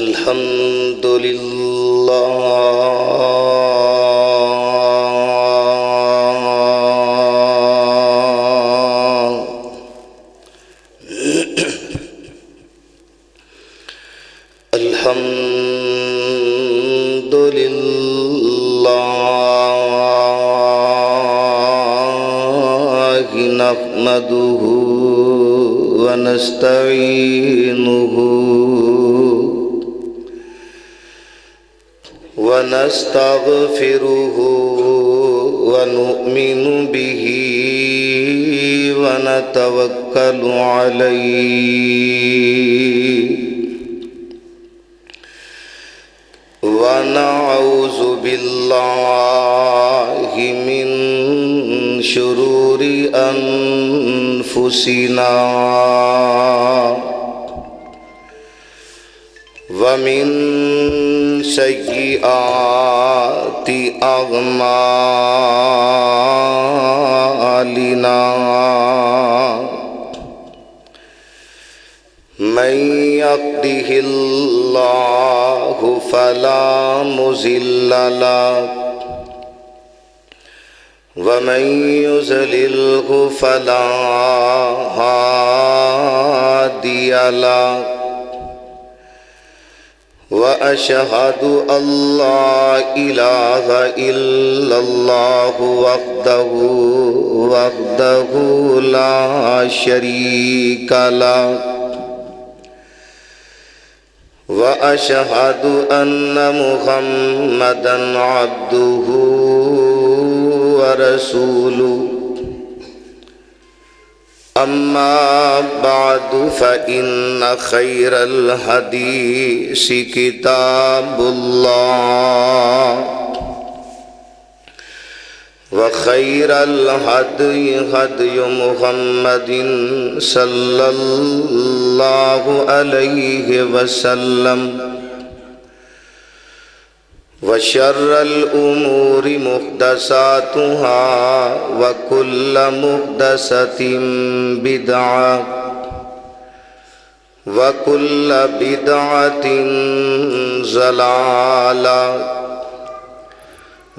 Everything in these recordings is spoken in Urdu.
الحمد لله الحمد لله نحمده ونستعينه ونستغفره ونؤمن به ونتوكل عليه ونعوذ بالله من شرور أنفسنا ومن سيئات أعمالنا من يهده الله فلا مضل له ومن يضلله فلا هادي له وأشهد أن لا إله إلا الله وحده لا شريك له وأشهد أن محمدًا عبده ورسوله أما بعد فإن خير الحديث كتاب الله وخير الهدي هدي محمد صلى الله عليه وسلم وشر الأمور محدثاتها وكل محدثة بدعة وكل بدعة ضلالة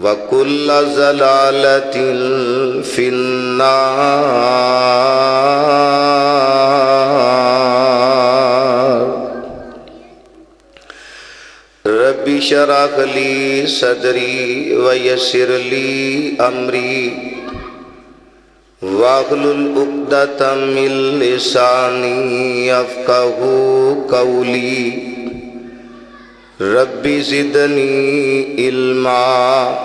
وكل ضلالة في النار رب اشرح لي صدري ويسر لي أمري واحلل عقدة من لساني يفقهوا قولي رب زدني علما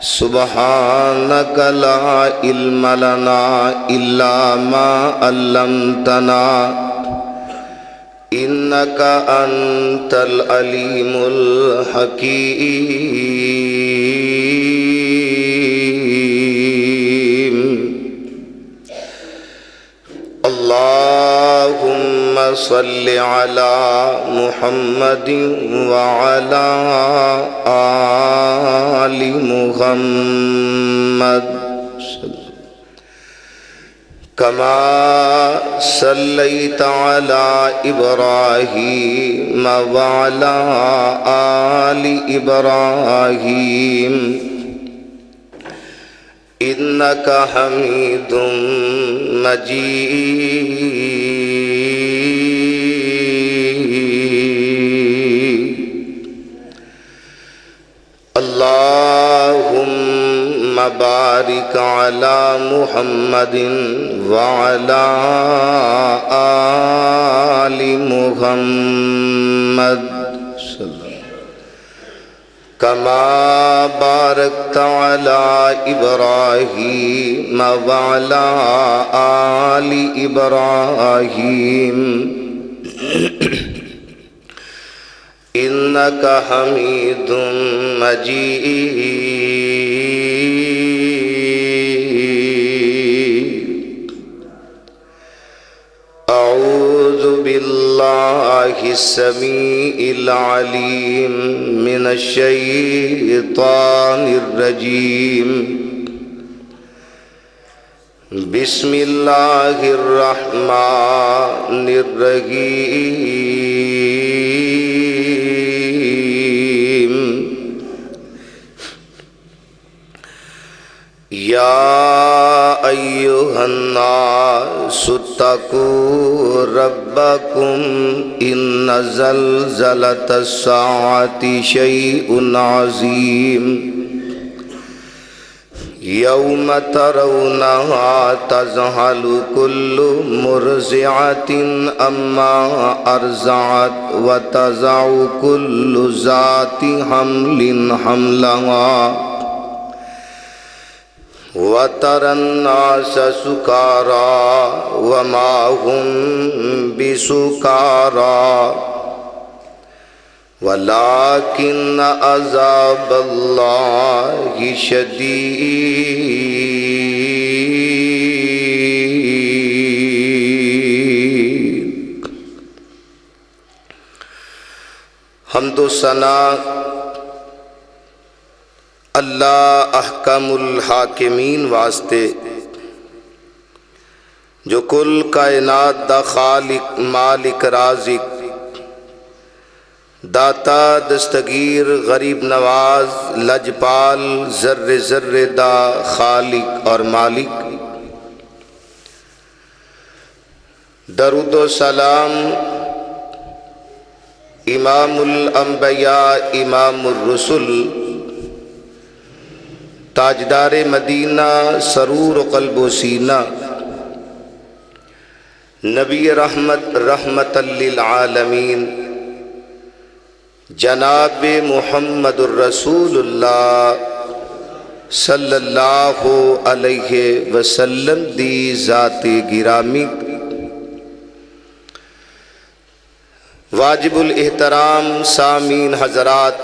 سبحانك لا علم لنا إلا ما علمتنا إنك أنت العليم الحكيم اللهم صل على محمد وعلى آل محمد كما صليت على إبراهيم وعلى آل إبراهيم إنك حميد مجيد اللهم بارك على محمد وعلى آل محمد كما باركت على إبراهيم وعلى آل إبراهيم إنك حميد مجيد أعوذ بالله السميع العليم من الشيطان الرجيم بسم اللہ الرحمن الرحیم اتقوا ربكم إن زلزلة الساعة شيء عظيم يوم ترونها تذهل كل مرضعة عما أرضعت وتضع كل ذات حمل حملها وترى الناس سكارى وما هم بسكارى ولكن عذاب الله شدید۔ حمد و ثنا اللہ احکم الحاکمین واسطے جو کل کائنات دا خالق مالک رازق داتا دستگیر غریب نواز لجپال ذرے ذرے دا خالق اور مالک، درود و سلام امام الانبیاء امام الرسل تاجدار مدینہ سرور و قلب و سینہ نبی رحمت رحمت للعالمین جناب محمد الرسول اللہ صلی اللہ علیہ وسلم دی ذات گرامی، واجب الاحترام سامعین حضرات،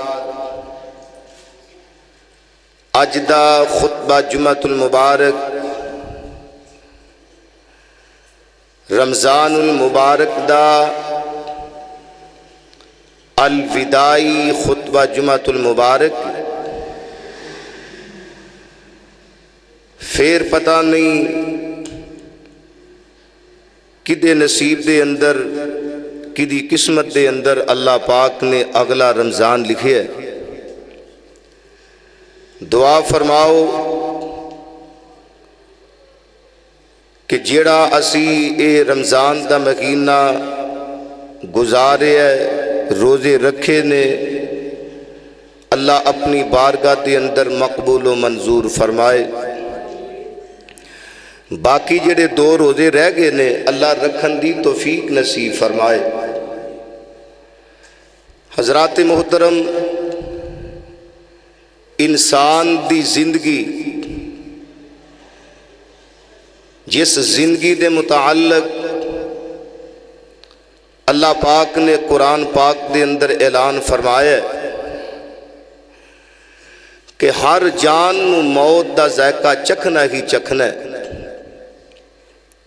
اجدا خطبہ جمعۃ المبارک رمضان المبارک دا الوداعی خطبہ جمعۃ المبارک، پھر پتہ نہیں کدے نصیب دے اندر کدی قسمت دے اندر اللہ پاک نے اگلا رمضان لکھے ہے۔ دعا فرماؤ کہ جیڑا اسی اے رمضان دا مہینہ گزارے ہے روزے رکھے نے، اللہ اپنی بارگاہ دے اندر مقبول و منظور فرمائے، باقی جڑے دو روزے رہ گئے نے اللہ رکھن دی توفیق نصیب فرمائے۔ حضرات محترم، انسان دی زندگی جس زندگی دے متعلق اللہ پاک نے قرآن پاک دے اندر اعلان فرمایا ہے کہ ہر جان نو موت دا ذائقہ چکھنا ہی چکھنا ہے،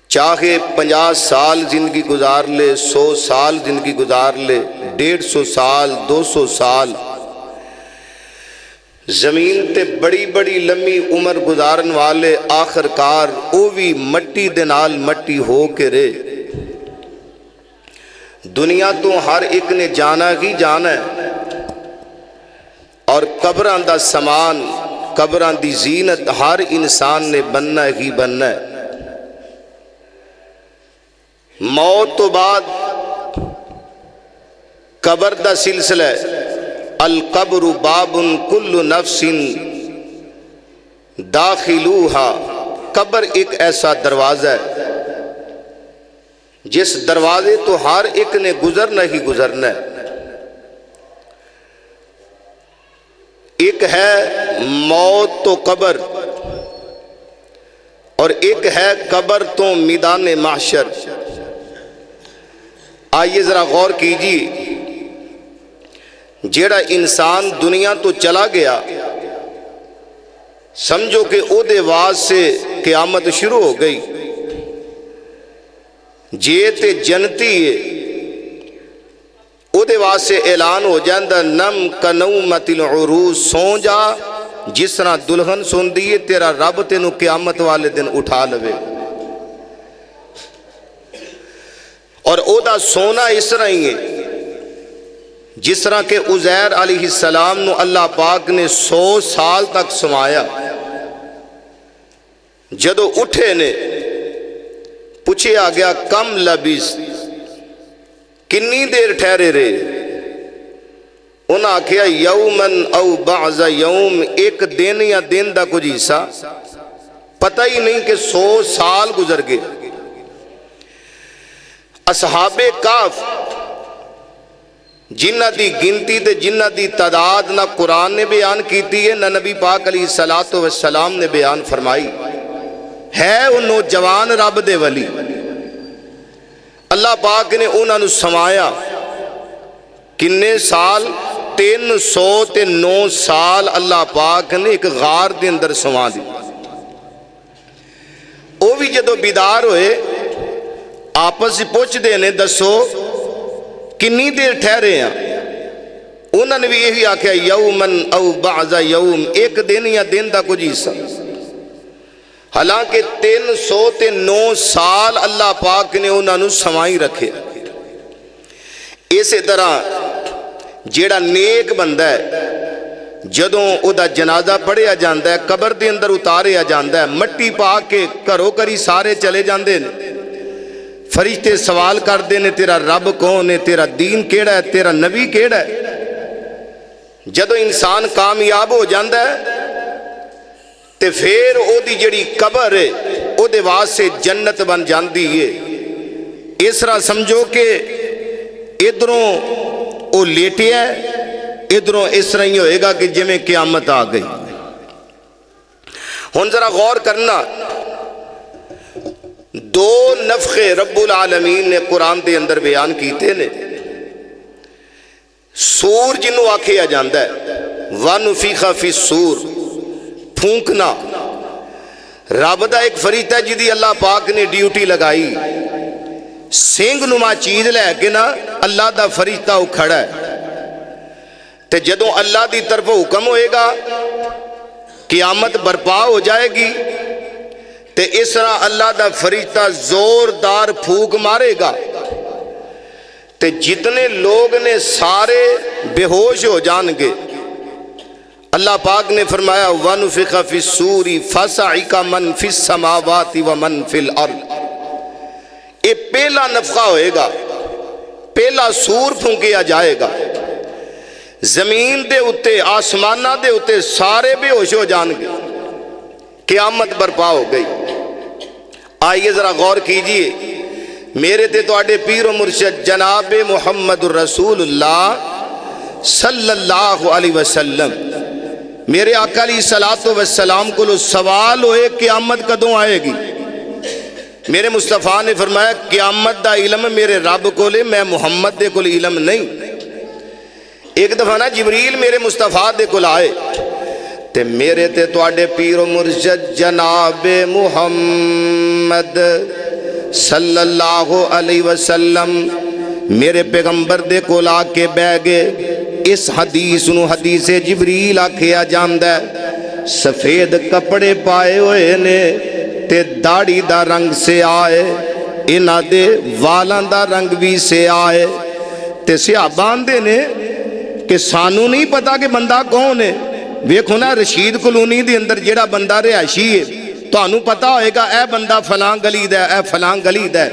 چاہے 50 سال زندگی گزار لے، 100 سال زندگی گزار لے، 150 سال 200 سال، زمین تے بڑی بڑی لمبی عمر گزارن والے آخر کار او بھی مٹی دے نال مٹی ہو کے رہے۔ دنیا تو ہر ایک نے جانا ہی جانا ہے، اور قبراں دا سامان قبراں دی زینت ہر انسان نے بننا ہی بننا ہے۔ موت تو بعد قبر دا سلسلہ ہے، القبر باب کل نفس داخلوہا، قبر ایک ایسا دروازہ ہے جس دروازے تو ہر ایک نے گزرنا ہی گزرنا ہے۔ ایک ہے موت تو قبر، اور ایک ہے قبر تو میدان محشر۔ آئیے ذرا غور کیجیے، جیڑا انسان دنیا تو چلا گیا سمجھو کہ او دے واز سے قیامت شروع ہو گئی، جے تے جنتی ہے او دے واز سے اعلان ہو جاندہ نم کنومت العروس، سو جا جس طرح دلہن سن دیئے تیرا رب تینو قیامت والے دن اٹھا لوے۔ اور او دا سونا اس طرح ہی ہے جس طرح کہ عزیر علیہ السلام نو اللہ پاک نے 100 سال تک سمایا، جدو اٹھے نے پوچھا گیا کم لبس، کنی دیر ٹھہرے رہے؟ انہاں آکھیا یومن او بعض یوم، ایک دن یا دن دا کچھ حصہ، پتہ ہی نہیں کہ 100 سال گزر گئے۔ اصحاب کہف جنہ دی گنتی تے جنہ دی تعداد نہ قرآن نے بیان کیتی ہے نہ نبی پاک علیہ السلام نے بیان فرمائی، ہے وہ نوجوان رب دے ولی۔ اللہ پاک نے انہاں نو سمایا کنے سال؟ 309 سال اللہ پاک نے ایک غار دے اندر سما دی۔ وہ بھی جدو بیدار ہوئے آپس سے پوچھ دینے دسو کنی دیر ٹھہرے ہیں؟ انہوں نے بھی یہی آکھیا یومن او بعض یوم، ایک دن یا دن دا کچھ حصہ۔ حالانکہ 309 سال اللہ پاک نے انہوں نے سمائی رکھے۔ اسی طرح جیڑا نیک بندہ ہے جدوں او دا جنازہ پڑھیا جاندہ ہے، قبر دے اندر اتاریا جاندہ ہے، مٹی پا کے گھروں کری سارے چلے جاندے نے، فرشتے سوال کر دے نے تیرا رب کون ہے، تیرا دین کیڑا ہے، تیرا نبی کیڑا ہے۔ جدوں انسان کامیاب ہو جاندہ ہے تے پھر او دی جڑی قبر ہے او دے واسطے جنت بن جاندی ہے۔ اس طرح سمجھو کہ ادھروں او لیٹے ہے، ادھروں اس طرح ہی ہوئے گا کہ جمیں قیامت آ گئی۔ ہن ذرا غور کرنا، 2 نفخے رب العالمین نے قرآن دے اندر بیان کیتے نے۔ سور جنوں آکھیا جاندہ ہے، وَنُفِخَ فِي السُّورِ، پھونکنا۔ رب دا ایک فرشتہ ہے جدی اللہ پاک نے ڈیوٹی لگائی، سنگ نما چیز لے کے نا اللہ دا فرشتہ وہ کھڑا ہے، تے جدوں اللہ دی طرف حکم ہوئے گا قیامت برپا ہو جائے گی، تے اس طرح اللہ دا فرشتہ زوردار پھونک مارے گا، تے جتنے لوگ نے سارے بے ہوش ہو جان گے۔ اللہ پاک نے فرمایا وَنُفِخَ فِي السُّورِ فَصَعِقَ مَنْ فِي السَّمَاوَاتِ وَمَنْ فِي الْأَرْضِ۔ یہ پہلا نفخہ ہوئے گا، پہلا سور پھونکیا جائے گا، زمین دے اتے آسمانہ دے اتے سارے بے ہوش ہو جان گے، قیامت برپا ہو گئی۔ آئیے ذرا غور کیجئے، میرے تے تو آڈے پیر و مرشد جناب محمد رسول اللہ صلی اللہ علیہ وسلم، میرے آقا علیہ السلام کو لو سوال ہوئے قیامت کدوں آئے گی؟ میرے مصطفیٰ نے فرمایا قیامت دا علم میرے رب کو لے، میں محمد دے کو لے علم نہیں۔ ایک دفعہ نا جبریل میرے مصطفیٰ دے کو لائے تے میرے تے تو آڈے پیر و مرشد جناب محمد صلی اللہ علیہ وسلم میرے پیغمبر دے کو لا کے بے گئے۔ اس حدیث نو حدیث جبریل آکھیا جاندہ ہے، سفید کپڑے پائے ہوئے نے تے داڑھی دا رنگ سے آئے، انہ دے والاں دا رنگ بھی سے آئے، تے صحابان دے نے کہ سانو نہیں پتا کہ بندہ کون ہے۔ ویکھو نا رشید کلونی دے اندر جیڑا بندہ رہائشی ہے تو انہوں پتا ہوئے گا اے بندہ فلاں گلی دا ہے، اے فلاں گلی دا ہے۔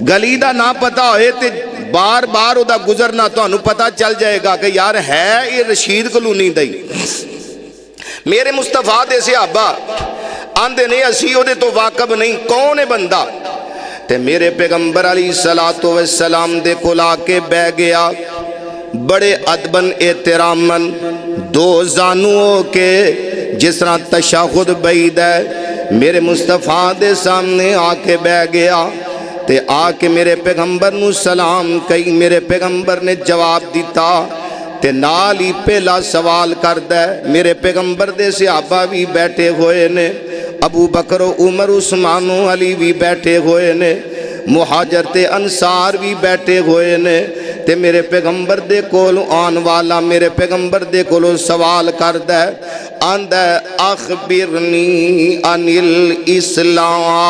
گلی دا نہ پتا ہوئے تے بار بار دا گزرنا تو انہوں پتا چل جائے گا کہ یار ہے یہ رشید کلونی دائی۔ میرے مصطفیٰ دے صحابہ آندے نہیں اسی ہو دے تو واقب نہیں، کون ہے بندہ؟ تے میرے پیغمبر علیہ السلام دے کو لا کے بے گیا، بڑے ادبن احترامن 2 زانوں کے جس طرح تشہد بعید ہے، میرے مصطفیٰ دے سامنے آ کے بے گیا تے آ کے میرے پیغمبر نو سلام کئی، میرے پیغمبر نے جواب دیتا تے نال ہی پہلا سوال کردہ ہے۔ میرے پیغمبر دے صحابہ بھی بیٹھے ہوئے نے، ابو بکر و عمر عثمان و علی بھی بیٹھے ہوئے نے، مہاجر تے انصار بھی بیٹھے ہوئے نے، تے میرے پیغمبر دے کولو آن والا میرے پیغمبر دے کولو سوال کردہ ہے، آندہ ہے اخبرنی عن الاسلام،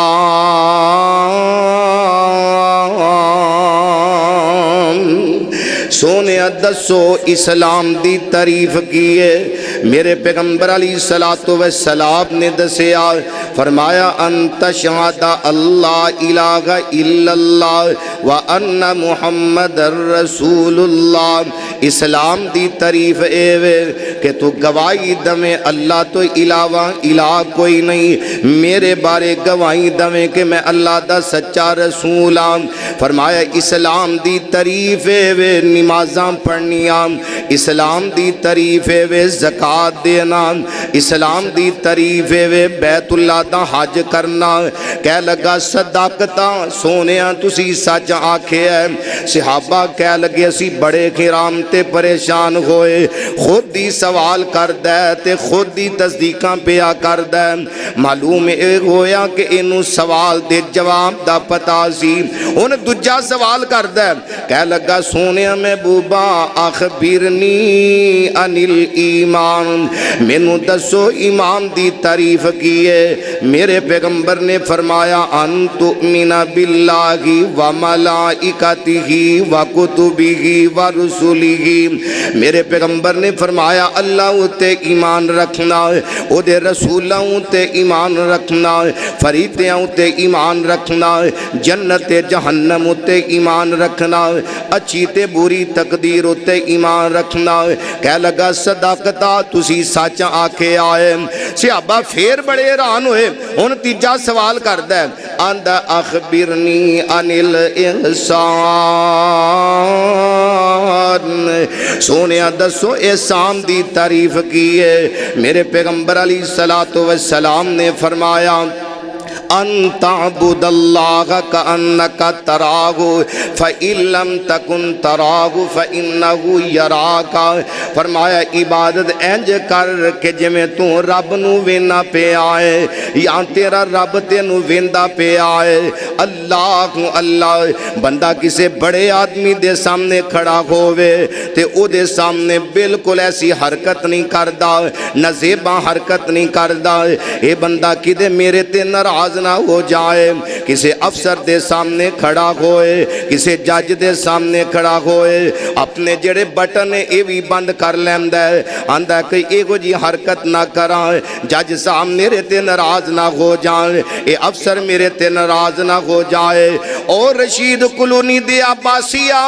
سونے دسو اسلام دی تعریف کیے۔ میرے پیغمبر علیہ السلام نے دسیا، فرمایا انت شہد اللہ الہ الا اللہ وان محمد رسول اللہ۔ اسلام دی تعریف اے وے کہ تو گواہی دمیں اللہ تو علاوہ الہ کوئی نہیں، میرے بارے گواہی دمیں کہ میں اللہ دا سچا رسول ہوں۔ فرمایا اسلام دی تعریف اے وے نمازاں پڑھنیاں، اسلام دی تعریف اے وے زکوٰۃ دینا، اسلام دی تعریف اے وے بیت اللہ دا حج کرنا۔ کہہ لگا صداقتاں سونیاں تسی سچ آکھے ہے۔ صحابہ کہہ لگے اسی بڑے کرام تے پریشان ہوئے، خود ہی سوال کر دے تے خود ہی تصدیقاں پیا کر دے۔ معلوم اے ہویا کہ انہوں سوال دے جواب دا پتا سی، انہوں دجا سوال کر دے۔ کہہ لگا سونیا محبوبہ اخبرنی عن الایمان، مینوں دسو ایمان دی تعریف کیے۔ میرے پیغمبر نے فرمایا ان تؤمن باللہ وملائکتہ وکتبہ ورسلہ۔ میرے پیغمبر نے فرمایا اللہ تے ایمان رکھنا، او دے رسولاں تے ایمان رکھنا، فریتیاں تے ایمان رکھنا، جنت جہنم تے ایمان رکھنا، اچھی تے بری تقدیر تے ایمان رکھنا۔ کہہ لگا صداقتہ تسی سچ آکھے آئے۔ صحابہ پھر بڑے حیران ہوئے، ان تیجا سوال کر دے اند اخبرنی عن الاحسان، سونیا دسو احسان دی تعریف کیے۔ میرے پیغمبر علیہ السلام نے فرمایا ان تعبد اللہ کأنک تراہ فإن لم تکن تراہ فإنہ یراک۔ فرمایا عبادت انج کر کہ جمیں تو رب نو وینا پہ آئے یا تیرا رب تینو ویندا پہ آئے۔ اللہ اللہ بندہ کسے بڑے آدمی دے سامنے کھڑا ہوئے تے او دے سامنے بالکل ایسی حرکت نہیں کردہ، نزیبہ حرکت نہیں کردہ۔ اے بندہ کدے میرے تے ناراض نہ ہو جائے۔ کسی افسر دے سامنے کھڑا ہوئے، کسی جج دے سامنے کھڑا ہوئے، اپنے جڑے بٹن اے بھی بند کر لیندہ ہے، آندہ کہ ایگو جی حرکت نہ کرائیں، جج صاحب میرے تے ناراض نہ ہو جائیں، اے افسر میرے تے ناراض نہ ہو جائے۔ اور رشید کلونی دے عباسیہ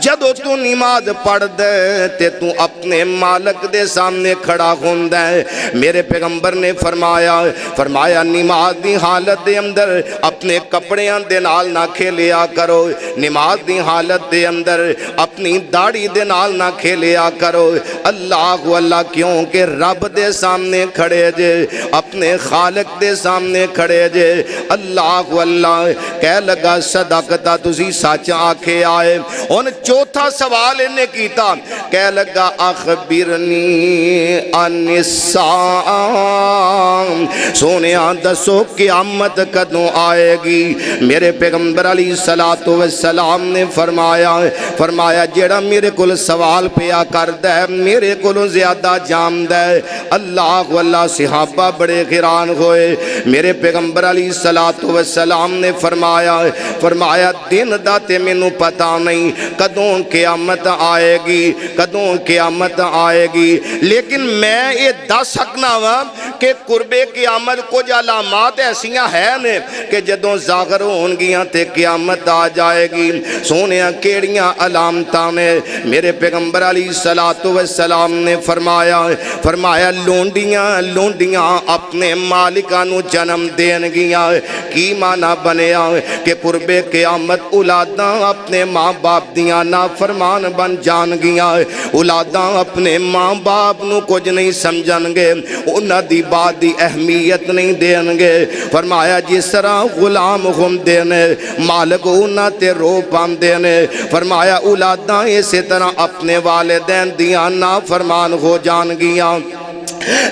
جدو تو نماز پڑھ دے تے تو اپنے مالک دے سامنے کھڑا ہوندہ ہے۔ میرے پیغمبر نے فرمایا نماز دی حالت دے اندر اپنے کپڑیاں دے نال نہ کھیلیا کرو، نماز دی حالت دے اندر اپنی داڑھی دے نال نہ کھیلیا کرو۔ اللہ اللہ کیوں کہ رب دے سامنے کھڑے جے، اپنے خالق دے سامنے کھڑے جے۔ اللہ اللہ کہہ لگا صداقتہ تسی سچ آکھے آئے۔ ان چوتھا سوال انہیں کیتا، کہہ لگا اخبرنی عن الساعہ، سونیاں دسو قیامت کدوں آئے گی۔ میرے پیغمبر علیہ السلام نے فرمایا جیڑا میرے کل سوال پیا کر دے میرے کلوں زیادہ جام دے۔ اللہ واللہ صحابہ بڑے حیران ہوئے۔ میرے پیغمبر علیہ السلام نے فرمایا دن دا تے مینوں پتہ نہیں کدوں قیامت آئے گی، کدوں قیامت آئے گی، لیکن میں یہ دس سکنا وا کہ قرب قیامت کچھ علامات ایسیاں ہیں نے کہ جدوں ظاہر ہونگیاں تے قیامت آ جائے گی۔ سونیاں کیڑیاں علامتاں نے؟ میرے پیغمبر علیہ السلام نے فرمایا لونڈیاں اپنے مالکانو جنم دین گیاں۔ کی معنی بنیا کہ قرب قیامت اولاداں اپنے ماں باپ دیاں نافرمان بن جان گیاں، اولاداں اپنے ماں باپ نو کچھ نہیں سمجھن گے، انہاں دی بات دی اہمیت نہیں دین گے۔ فرمایا جس طرح غلام ہم دینے مالک انہاں تے رو پام دینے، فرمایا اولاداں اسی طرح اپنے والدین دیاں نافرمان ہو جان گیاں۔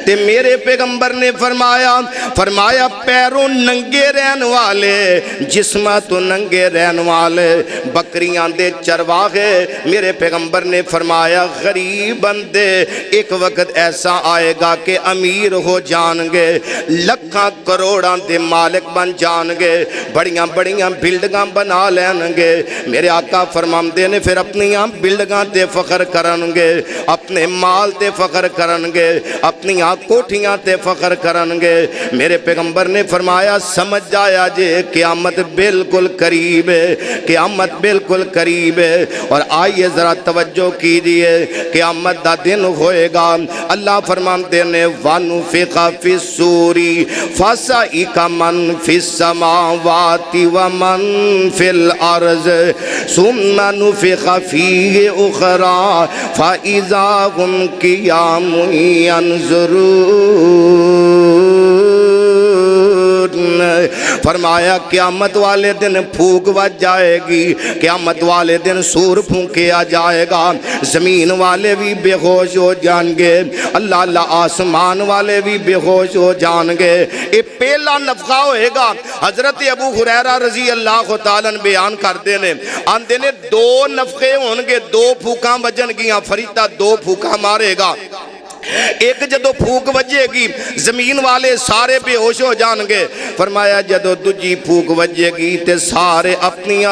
تے میرے پیغمبر نے فرمایا پیروں ننگے رہن والے جسمہ تو ننگے رہن والے بکریاں دے چرواہے میرے پیغمبر نے فرمایا غریب بندے ایک وقت ایسا آئے گا کہ امیر ہو جان گے لکھاں کروڑاں دے مالک بن جان گے بڑیاں بڑیاں بلڈنگاں بنا لین گے میرے آقا فرماندے نے پھر اپنیاں بلڈنگاں تے فخر کرن گے اپنے مال تے فخر کرن گے اپنی کوٹھیاں تے فخر کرن گے میرے پیغمبر نے فرمایا سمجھ جایا جے قیامت بالکل قریب ہے قیامت بالکل قریب ہے اور آئیے ذرا توجہ کیجئے قیامت دا دن ہوئے گا اللہ فرماتے نے وَنُفِخَ فِي الصُّورِ فَصَعِقَ مَنْ فِي السَّمَاوَاتِ وَمَنْ فِي الْأَرْضِ ثُمَّ نُفِخَ فِيهِ أُخْرَى فَإِذَا هُمْ قِيَامٌ يَنْظُرُونَ فرمایا قیامت والے دن پھونک بج جائے گی قیامت والے دن سور پھونکیا جائے گا زمین والے بھی بے ہوش ہو جان گے اللہ اللہ آسمان والے بھی بے ہوش ہو جان گے یہ پہلا نفخہ ہوئے گا حضرت ابو ہریرہ رضی اللہ تعالیٰ بیان کرتے ہیں آندے نے دو نفخے ہونگے دو پھونکاں بجن گیاں فرشتہ دو پھونکاں مارے گا ایک جدو پھوک وجے گی زمین والے سارے بے ہوش ہو جان گے فرمایا جدو دجی پھوک وجے گی تے سارے اپنی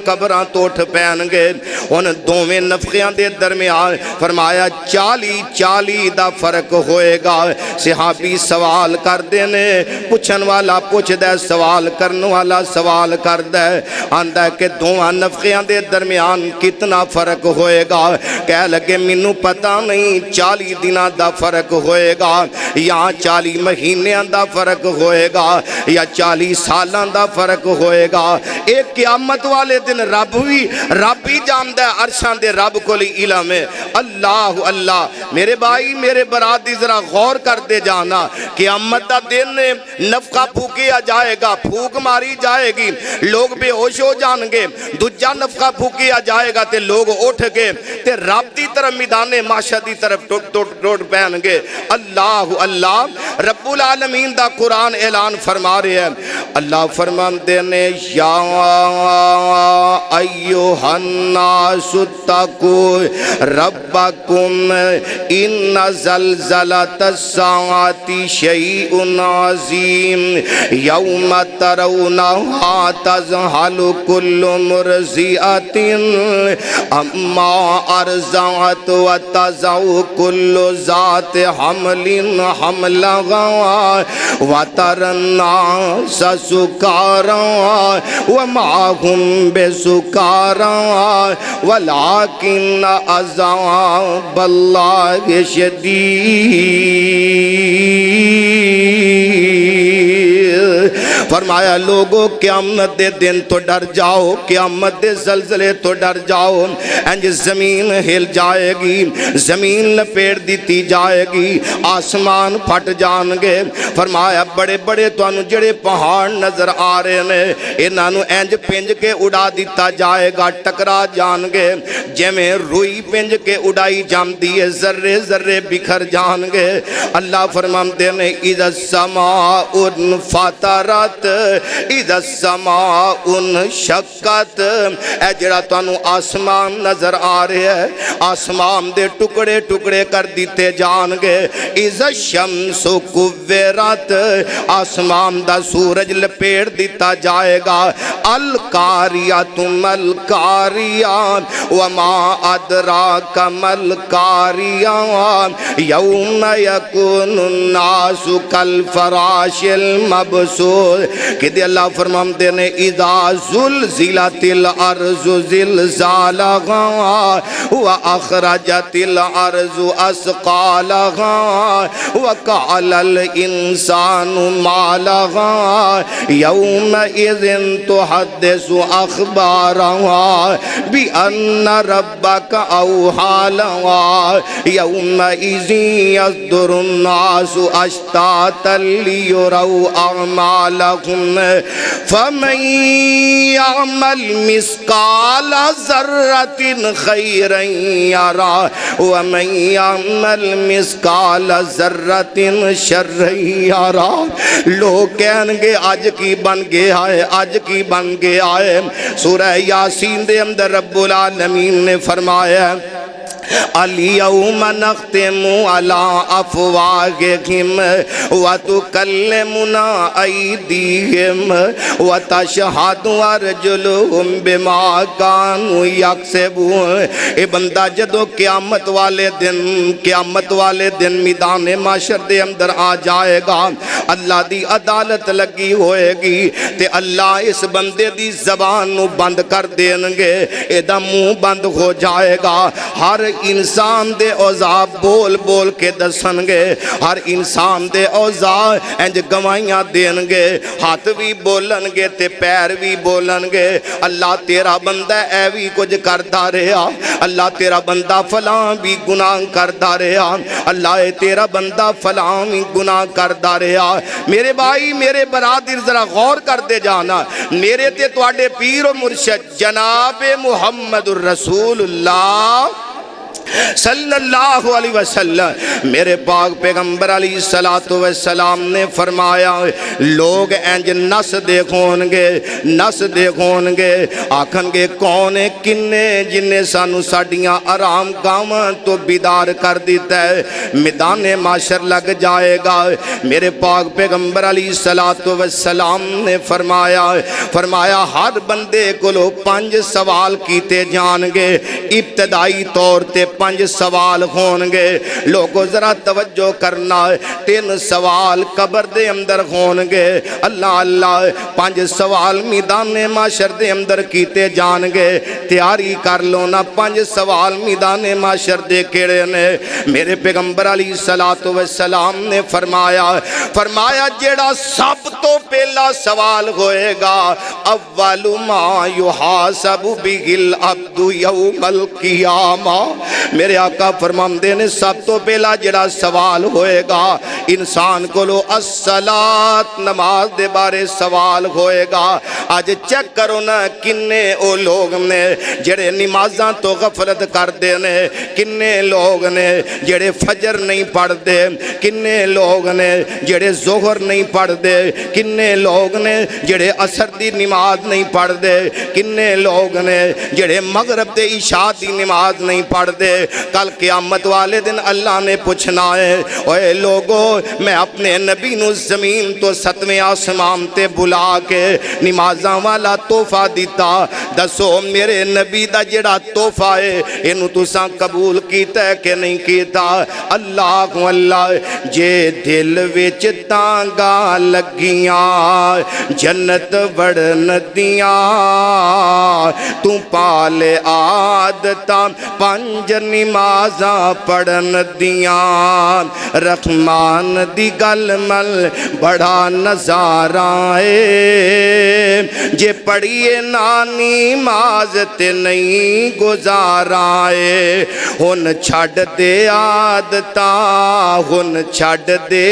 قبراں توٹھ پہن گے ان دوویں نفخیاں دے درمیان فرمایا 40 دا فرق ہوئے گا صحابی سوال کر دینے پوچھن والا پوچھ دے سوال کرن والا سوال کر دے آندہ کہ دوواں نفخیاں دے درمیان کتنا فرق ہوئے گا کہہ لگے منو پتہ نہیں 40 دنہ دا فرق ہوئے گا یا 40 مہینیاں دا فرق ہوئے گا یا 40 سالاں دا فرق ہوئے گا ایک قیامت والے دن رب ہی جاندہ ہے عرشان دے رب کو لی علم ہے اللہ اللہ میرے بھائی میرے برادری ذرا غور کر دے جانا قیامت دا دن نفخہ پھوکیا جائے گا پھوک ماری جائے گی لوگ بے ہوش ہو جان گے دوجا نفخہ پھوکیا جائے گا تے لوگ اٹھ گے تے رب دی طرف میدان معاشر دی طرف ٹوٹ پہن گے اللہ اللہ رب العالمین دا قرآن اعلان فرما رہے ہیں اللہ فرماندے نے یا ایوہ الناس اتقوا ربکم ان زلزلۃ الساعۃ شیء عظیم یوم ترونہا تذہل کل مرضعۃ اما ارضعت وتضع کل ذات حمل حملها وترى الناس سكارى وما هم بسكارى ولكن عذاب الله شديد فرمایا لوگو قیامت دے دن تو ڈر جاؤ قیامت دے زلزلے تو ڈر جاؤ انج زمین ہل جائے گی زمین لپیڑ دیتی جائے گی آسمان پھٹ جان گے فرمایا بڑے بڑے تو انو جڑے پہاڑ نظر آ رہے ہیں انہوں انج پنج کے اڑا دیتا جائے گا ٹکرا جان گے جیمیں روئی پنج کے اڑائی جام دیئے ذرے ذرے بکھر جان گے اللہ فرماتے ہیں اذا السماء انفطرت اذا السماء انشقت اے جڑا تو انو آسمان نظر آ رہے ہیں آسمان دے ٹکڑے ٹکڑے کر دیتے جان گے اذا الشمس کورت آسمان دا سورج لپیڑ دیتا جائے گا القاریۃ ملقاریہ وما ادراک ملقاریہ یوم یکون الناس کالفراش المبثوث کہ دی اللہ فرماتے ہیں اذا زلزلت الارض زلزالہا واخرجت الارض اسقالها وقال الانسان ما لها يومئذ تحدث اخبارها بان ربك اوحى لها يومئذ يصدر الناس اشتاتا ليروا اعمالهم لَهُمْ فَمَنْ يَعْمَلْ مِثْقَالَ ذَرَّةٍ خَيْرًا يَرَهُ وَمَنْ يَعْمَلْ مِثْقَالَ ذَرَّةٍ شَرًّا يَرَهُ۔ لوگ کہیں گے آج کی بن گیا ہے، آج کی بن گیا ہے۔ سورہ یاسین دے اندر رب العالمین نے فرمایا اليوم نختم على افواههم وتكلمنا ايديهم وتشهد ارجلهم بما كانوا يكسبون۔ اے بندہ جدو قیامت والے دن میدان معاشر دے اندر آ جائے گا، اللہ دی عدالت لگی ہوئے گی تے اللہ اس بندے دی زبان نو بند کر دیں گے، اے دا منہ بند ہو جائے گا۔ ہر انسان دے اوزار بول بول کے دسن گے، ہر انسان دے اوزار انج گوائیاں دین گے، ہاتھ بھی بولن گے تے پیر بھی بولن گے۔ اللہ تیرا بندہ اے بھی کچھ کرتا رہا، اللہ تیرا بندہ فلاں بھی گناہ کرتا رہا، اللہ تیرا بندہ فلاں بھی گناہ کرتا رہا۔ میرے بھائی میرے برادر ذرا غور کرتے جانا، میرے تے تواڈے پیر و مرشد جناب محمد الرسول اللہ صلی اللہ علیہ وسلم میرے پاک پیغمبر علیہ السلام نے فرمایا لوگ انج نس دیکھون گے آکھن گے کون کنے جنہیں سانو ساڑیاں آرام گاواں تو بیدار کر دیتا ہے۔ میدان معاشر لگ جائے گا، میرے پاک پیغمبر علیہ السلام نے فرمایا ہر بندے کو لو 5 سوال کیتے جان گے، ابتدائی طور تے 5 سوال ہون گے۔ لوگوں ذرا توجہ کرنا، 3 سوال قبر دے اندر ہون گے۔ اللہ 5 سوال میدان معاشر دے اندر کیتے جان گے۔ تیاری کر لو نا، 5 سوال میدان معاشر دے کیڑے نے۔ میرے پیغمبر علیہ السلام نے فرمایا جیڑا سب تو پہلا سوال ہوئے گا اول ما یحاسب بہ العبد یوم القیامہ، میرے آقا فرماندے نے سب تو پہلا جڑا سوال ہوئے گا انسان کو لو الصلاۃ، نماز دے بارے سوال ہوئے گا۔ آج چیک کرو نا کنے او لوگ نے جڑے نمازاں تو غفلت کر دے نے، کنے لوگ نے جڑے فجر نہیں پڑھ دے، کنے لوگ نے جڑے ظہر نہیں پڑھ دے، کنے لوگ نے جڑے عصر دی نماز نہیں پڑھ دے، کنے لوگ نے جڑے مغرب دے عشاء دی نماز نہیں پڑھ دے۔ کل قیامت والے دن اللہ نے پوچھنا ہے اے لوگو میں اپنے نبی نو زمین تو 7ویں آسمان تے بلا کے نمازاں والا تحفہ دیتا، دسو میرے نبی دا جڑا تحفہ ہے انہوں تساں قبول کیتا ہے کہ نہیں کیتا؟ اللہ جے دل وچ تانگا لگیاں جنت وڑن دیاں تو پالے عادتاں 5 نمازاں پڑھن دیاں، رحمان دی گل مل بڑا نظارہ ہے، جے پڑھیے نانی نماز تے نہیں گزارا ہے۔ ہن چھڑ دے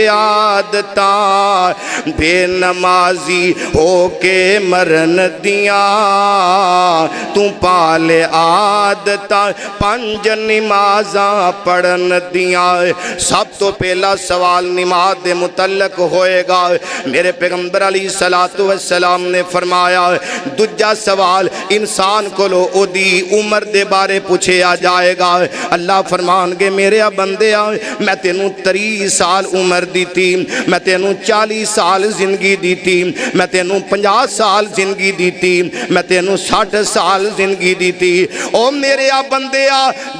عادتاں بے نمازی ہو کے مرن دیاں، تو پالے عادتاں 5 نمازاں پڑھن دیاں۔ سب تو پہلا سوال نماز دے متعلق ہوئے گا، میرے پیغمبر علیہ السلام نے فرمایا دوجا سوال انسان کو لو او دی عمر دے بارے پوچھے آ جائے گا۔ اللہ فرمان گے میرے بندے میں تینوں 30 سال عمر دیتی، میں تینوں 40 سال زندگی دیتی، میں تینوں 50 سال زندگی دیتی، میں تینوں 60 سال زندگی دیتی۔ او میرے بندے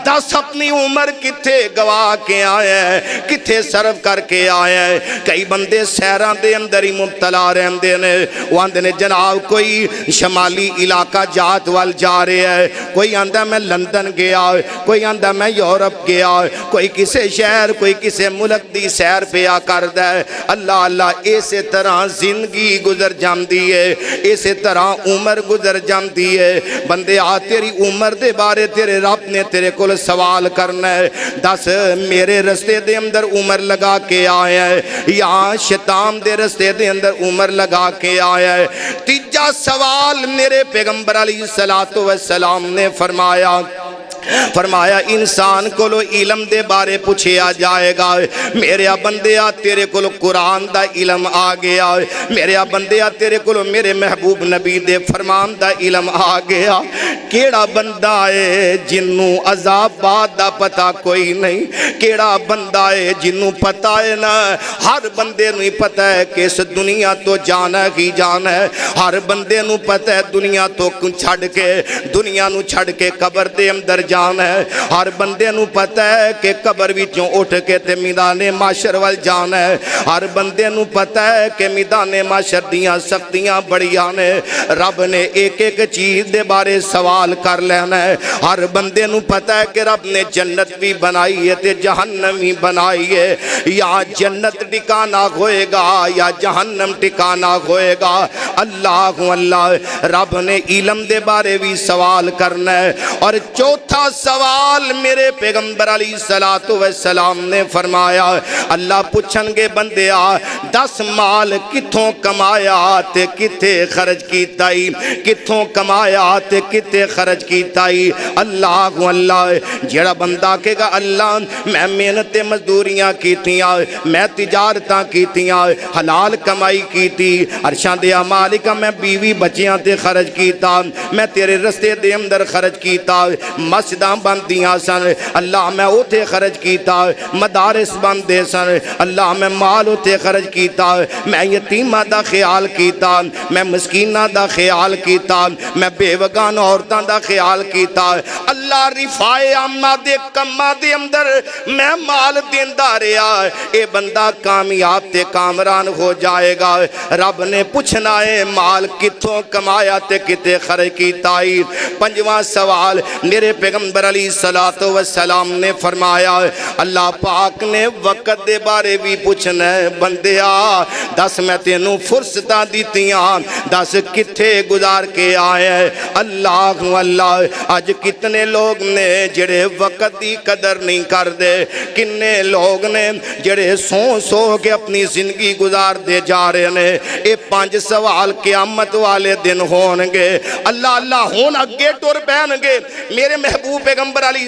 دس اپنی عمر کتھے گواہ کے آئے ہیں، کتھے صرف کر کے آئے ہیں؟ کئی بندے سیران دے اندر ہی مبتلا رہندے نے، وہ آندے نے جناب کوئی شمالی علاقہ جات وال جا رہے ہیں، کوئی آندہ میں لندن گیا، کوئی آندہ میں یورپ گیا، کوئی کسے شہر کوئی کسے ملک دی سیر پیا کر دے۔ اللہ ایسے طرح زندگی گزر جاندی ہے، ایسے طرح عمر گزر جاندی ہے۔ بندے تیری عمر دے بارے تیرے رب نے تیرے کول سوال کرنا ہے دس میرے رستے دے اندر عمر لگا کے آیا ہے یا شیطان دے رستے دے اندر عمر لگا کے آیا ہے؟ تیجا سوال میرے پیغمبر علیہ السلام نے فرمایا انسان کو علم دے بارے پوچھیا جائے گا میرے بندیا تیرے کو قرآن دا علم آ گیا، میرے بندیا تیرے کو میرے محبوب نبی دے فرمان دا علم آ گیا، کیڑا بندہ ہے جنوں عذاب بعد دا پتہ کوئی نہیں، کیڑا بندہ ہے جنوں پتہ ہے نا ہر بندے نوں پتہ ہے کہ اس دنیا تو جانا ہی جانا ہے، ہر بندے نوں پتہ ہے دنیا تو دنیا نوں چھڑ کے قبر دے اندر جانا ہے، ہر بندے نوں پتہ ہے کہ قبر وچوں اٹھ کے تے میدان معاشر وال جانا ہے، ہر بندے نوں پتہ ہے کہ میدان معاشر دیاں سختیاں بڑیاں نے، رب نے ایک ایک چیز دے بارے سوال کر لینا ہے، ہر بندے نوں پتہ ہے کہ رب نے جنت بھی بنائی ہے تے جہنم بھی بنائی ہے، یا جنت ٹھکانہ ہوئے گا یا جہنم ٹھکانہ ہوئے گا، اللہ رب نے علم دے بارے بھی سوال کرنا ہے۔ اور چوتھا سوال میرے پیغمبر علیہ السلام نے فرمایا اللہ پوچھن گے بندیا 10 مال کتھوں کمایا تے کتے خرچ کیتا ہی، کتھوں کمایا تے کتے خرچ کیتا ہی؟ اللہ جیڑا بندہ کہے گا اللہ میں محنت مزدوریاں کیتیاں، میں تجارتاں کیتیاں، حلال کمائی کیتی، عرشاں دے مالکا میں بیوی بچیاں تے خرچ کیتا، میں تیرے رستے دے اندر خرچ کیتا، مسجداں بندیاں سن اللہ میں اوتے خرچ کیتا، مدارس بندے سن اللہ میں مال اوتے خرچ کیتا، میں یتیماں دا خیال کیتا، میں مسکیناں دا خیال کیتا، میں بیوگان عورتاں دا خیال کیتا، اللہ رفائے عامہ دے کمہ دے اندر میں مال دیندا رہیا، اے بندہ کامیاب تے کامران ہو جائے گا۔ رب نے پوچھنا ہے مال کتھوں کمایا تے کتے خرچ کیتا ہی؟ پنجواں سوال میرے پیغمبر علیہ السلام نے فرمایا اللہ پاک نے وقت دے بارے بھی پوچھنا ہے بندیا 10 میں تینوں فرصتاں دیتیاں 10 کتھے گزار کے آئے ہیں؟ اللہ آج کتنے لوگ نے جڑے وقت دی قدر نہیں کر دے، کنے لوگ نے جڑے سو کے اپنی زندگی گزار دے جا رہے ہیں۔ اے 5 سوال قیامت والے دن ہونگے، اللہ ہون اگے ٹور پہن گے۔ میرے محبوب پیغمبر علیہ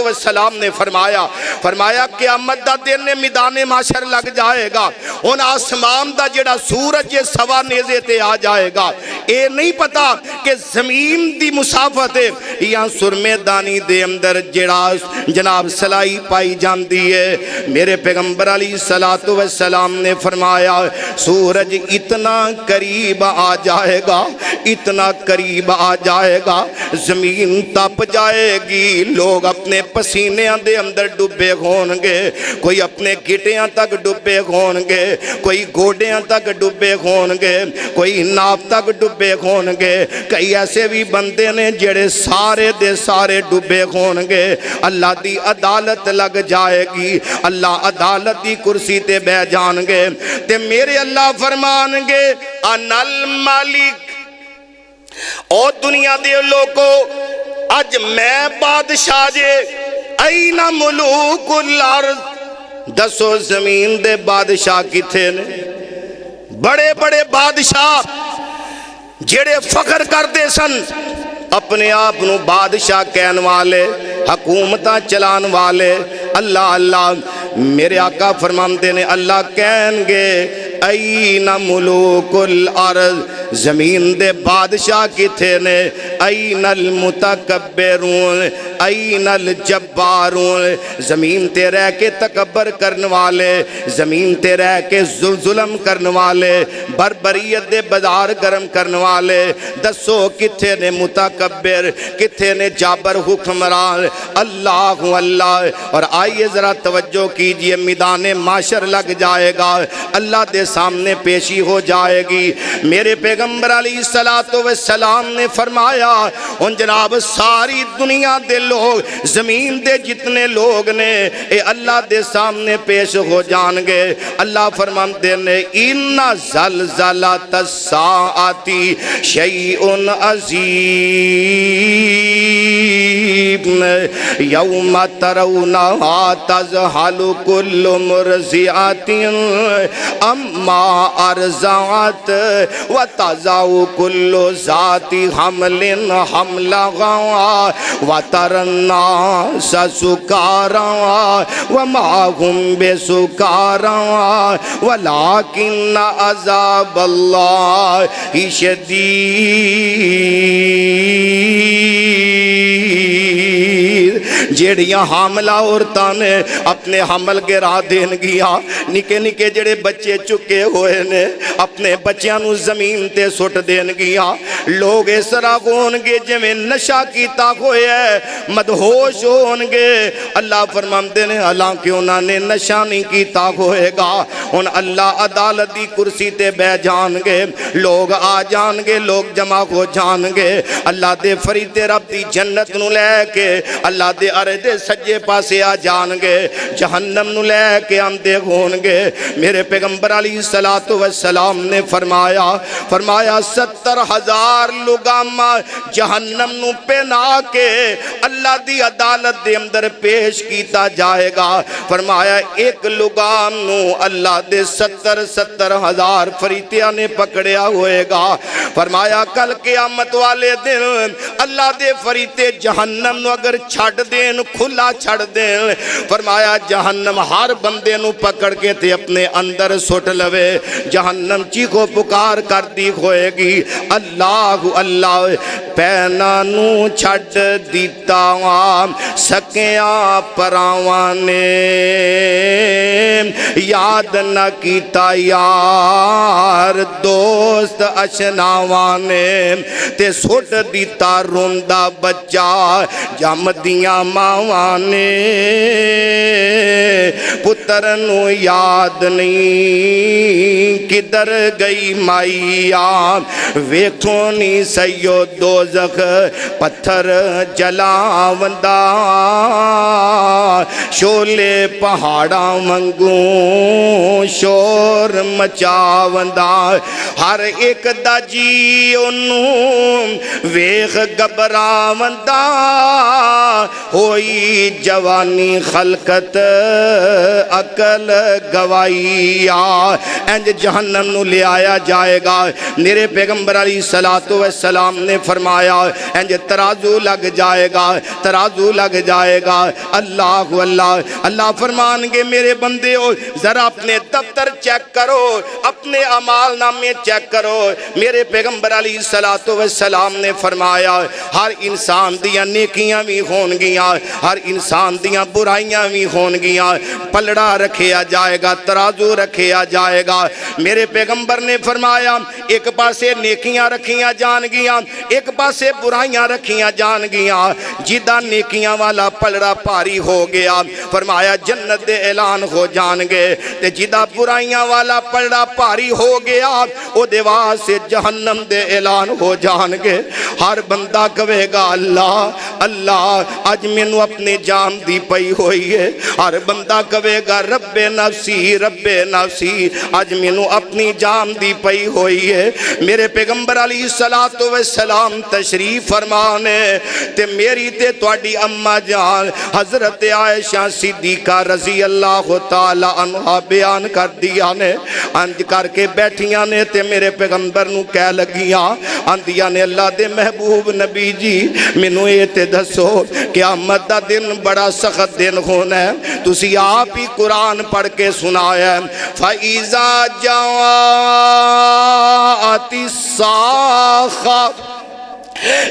السلام نے فرمایا قیامت دا دن میدان معاشر لگ جائے گا، ان آسمان دا جڑا سورج یہ سوا نیزے تے آ جائے گا، اے نہیں پتا کہ زمین دی مسافت یا سرمے دانی دے اندر جڑا جناب سلائی پائی جاندی ہے۔ میرے پیغمبر علیہ السلام نے فرمایا سورج اتنا قریب آ جائے گا، اتنا قریب آ جائے گا زمین تپ جائے گی، لوگ اپنے پسینے دے اندر ڈبے ہونگے، کوئی اپنے گھٹیاں تک ڈبے ہونگے، کوئی گوڑیاں تک ڈبے ہونگے، کوئی ناپ تک ڈبے ہونگے، کئی ایسے بھی بندے نے جڑے سارے دے سارے ڈبے ہونگے۔ اللہ دی عدالت لگ جائے گی، اللہ عدالت دی کرسی تے بہ جانگے تے میرے اللہ فرمانگے انا المالک، او دنیا دے لوگوں آج میں بادشاہ جے، این ملوک الارض، دسو زمین دے بادشاہ کتھے نے؟ بڑے بڑے بادشاہ جڑے فخر کر دے سن اپنے آپ نو بادشاہ کہن والے، حکومتاں چلان والے، اللہ میرے آقا فرماندے نے اللہ کہیں گے این ملوک الارض، زمین دے بادشاہ کتھے نے؟ این المتکبرون، این الجبارون، زمین تے رہ کے تکبر کرن والے، زمین تے رہ کے ظلم کرن والے، بربریت دے بازار گرم کرن والے، دسو کتھے نے متکبر، کتھے نے جابر حکمران؟ اللہ اور آئیے ذرا توجہ کیجئے، میدان معاشر لگ جائے گا، اللہ دے سامنے پیشی ہو جائے گی۔ میرے پیغمبر پیغمبر علیہ السلام نے فرمایا ان جناب ساری دنیا دے لوگ زمین دے جتنے لوگ نے اے اللہ دے سامنے پیش ہو جان گے. اللہ فرماتے نے ان زلزلۃ الساعۃ شیء عظیم یوم ترونها تذہل کل مرضعۃ اما ارضعت وتضع کل ذات حمل حملها وترى الناس سکارى وما هم بسکارى ولكن عذاب اللہ شدید. جیڑیاں حاملہ عورتاں نے اپنے حمل گرا دین گیا, نکے نکے جڑے بچے چکے ہوئے نے اپنے بچیاں نو زمین تے سٹ دین گیا. لوگ اس طرح ہون گے جویں نشہ کیتا ہوئے ہے, مدہوش ہون گے. اللہ فرماندے نے حالانکہ انہاں نے نشہ نہیں کیتا ہوئے گا. ان اللہ عدالت دی کرسی تے بہ جان گے, لوگ آ جان گے, لوگ جمع ہو جان گے. اللہ دے فرشتے رب دی جنت نو لے کے اللہ دے ارے دے سجے پاسے آ جان گے, جہنم نو لے کے آندے ہون گے. میرے پیغمبر علیہ السلام نے فرمایا 70,000 لگامہ جہنم نو پہنا کے اللہ دی عدالت دے اندر پیش کیتا جائے گا. فرمایا ایک لگام نو اللہ دے 70,000 فریتیاں نے پکڑیا ہوئے گا. فرمایا کل قیامت والے دن اللہ دے فریتے جہنم نو اگر چھڑ دین, کھلا چھڑ دین, فرمایا جہنم ہر بندے نو پکڑ کے تے اپنے اندر سٹ لوے. جہنم چیخو پکار کر دی ہوئے گی اللہ اللہ پینا نو چھڑ دیتا سکیاں پراوانے یاد نہ کیتا یار دوست اشناوانے تے سٹ دیتا روندہ بچہ جم دیاں ماوانے پتر نو یاد نہیں کدھر گئی مائیا ویکھو نی سیو دوزخ پتھر جلاوندا شولے پہاڑا منگوں شور مچاوندا ہر ایک دا جی انہوں ویخ گبراوندا ہوئی جوانی خلقت عقل گوائیا. انج جہنم نو لے آیا جائے گا. میرے پیغمبر علیہ السلام نے فرمایا انج ترازو لگ جائے گا, ترازو لگ جائے گا. اللہ اللہ اللہ فرمان گے میرے بندے ہو ذرا اپنے دفتر چیک کرو, اپنے اعمال نامے چیک کرو. میرے پیغمبر علیہ السلام نے فرمایا ہر انسان دیاں نیکیاں بھی ہون گیاں, ہر انسان دیاں برائیاں بھی ہون گیاں. پلڑا رکھیا جائے گا, ترازو رکھیا جائے گا. میرے پیغمبر نے فرمایا ایک پاسے نیکیاں رکھیاں جان گیاں, ایک پاسے برائیاں رکھیاں جان گیاں. جدہ نیکیاں والا پلڑا پاری ہو گیا فرمایا جنت دے اعلان ہو جان گے, تے جدہ برائیاں والا پلڑا پاری ہو گیا او دیوار سے جہنم دے اعلان ہو جان گے. ہر بندہ کہے گا اللہ اللہ آج میں نو اپنے جان دی پئی ہوئی ہے. ہر بندہ کہے گا رب نفسی رب نفسی آج میں نو اپنی جان دی پئی ہوئی ہے. میرے پیغمبر علیہ السلام تشریف فرمانے تے میری تے تواڈی اماں جان حضرت عائشہ صدیقہ رضی اللہ تعالی عنہ بیان کر دیا نے. انج کر کے بیٹھیاں نے تے میرے پیغمبر نو کہہ لگیاں آندیاں نے اللہ دے محبوب نبی جی مینوں اے تے دسو قیامت دا دن بڑا سخت دن ہونا ہے, تسی آپ ہی قرآن پڑھ کے سنایا فَإِذَا جَاءَتِ الصَّاخَّةُ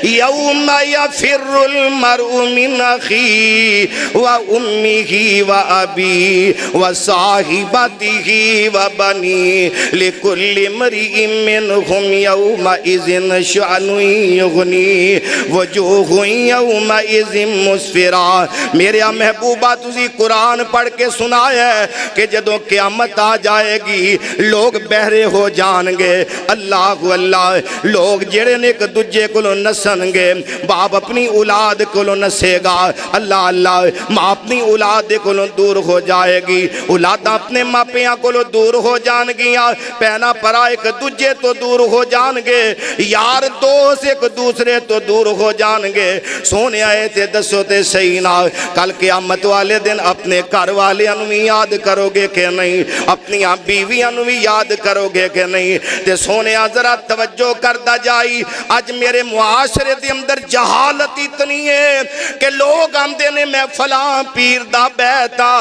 یوم یفر المرء من اخیہ و امہ و ابی و صاحبتہ و بنی لکل امرئ منہم یومئذ شأن یغنی وجوہ یومئذ مسفرہ۔ میرے محبوبہ تسی قرآن پڑھ کے سنایا ہے کہ جدوں قیامت آ جائے گی لوگ بہرے ہو جان گے، اللہ اللہ، لوگ جڑے نے ایک دوجے کو نسن گے، باپ اپنی اولاد کو نسے گا، اللہ اللہ، ماں اپنی اولاد کو دور ہو جائے گی، اولاد اپنے ماپیاں کو دور ہو جان گیا، پہنا پرا ایک دوجے تو دور ہو جان گے، یار دوست ایک دوسرے تو دور ہو جان گے۔ سونے آئے تے دسو تے صحیح نہ، کل قیامت والے دن اپنے گھر والے انوی یاد کرو گے کہ نہیں، اپنی بیوی انوی یاد کرو گے کہ نہیں؟ تے سونے ذرا توجہ کردہ جائی، آج میرے معاشرے دے اندر جہالت اتنی ہے کہ لوگ آمدے نے میں فلاں پیر دا بیعتا،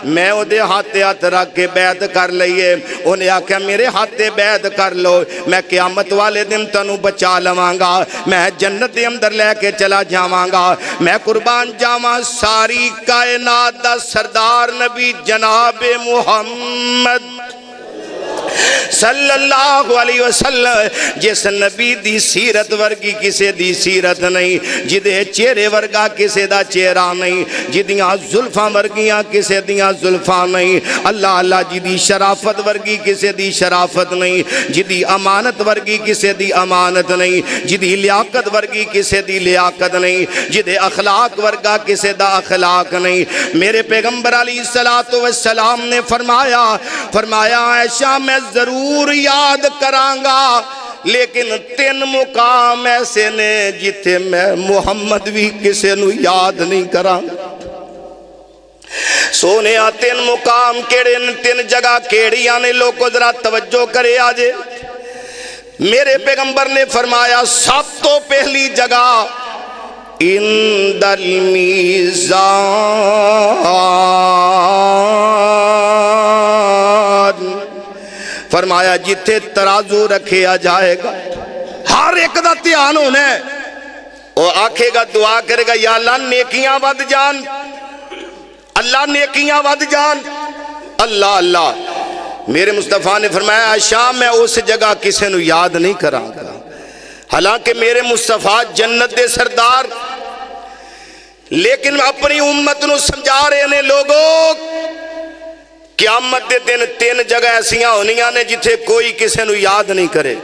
میں او دے ہاتھے ہاتھ رکھ کے بیعت کر لئیے، انہیں آکھا میرے ہاتھے بیعت کر لو، میں قیامت والے دن تنو بچا لوانگا، میں جنت دے اندر لے کے چلا جاوانگا، میں قربان جاواں ساری کائنات دا سردار نبی جناب محمد صلی اللہ علیہ وسلم، جس نبی دی سیرت ورگی کسے دی سیرت نہیں، جدے چہرے ورگا کسے دا چہرہ نہیں، جدیاں زلفاں ورگیاں کسے دیاں زلفاں نہیں، اللہ اللہ، جدی شرافت ورگی کسے دی شرافت نہیں، جدی امانت ورگی کسے دی امانت نہیں، جدی لیاقت ورگی کسے دی لیاقت نہیں، جدے اخلاق ورگا کسے دا اخلاق نہیں۔ میرے پیغمبر علیہ السلام نے فرمایا عائشہ میں ضرور یاد کرانگا، لیکن 3 مقام ایسے نے جتے میں محمد بھی کسے نو یاد نہیں کرانگا۔ سونے 3 مقام کیڑے 3 جگہ کیڑی آنے لوگوں ذرا توجہ کرے آجے۔ میرے پیغمبر نے فرمایا سب تو پہلی جگہ اِنْدَ الْمِيزَانِ، فرمایا جتے ترازو رکھے آ جائے گا، ہر ایک دا دھیان ہونا ہے، وہ آکھے گا دعا کرے گا یا اللہ نیکیاں ود جان، اللہ نیکیاں ود جان، اللہ اللہ۔ میرے مصطفیٰ نے فرمایا عائشہ میں اس جگہ کسے نو یاد نہیں کرانگا، حالانکہ میرے مصطفیٰ جنت دے سردار، لیکن اپنی امت نو سمجھا رہے نے لوگوں، قیامت دے دن 3 جگہ ایسیاں ہونیاں نے جتھے کوئی کسے نو یاد نہیں کرے۔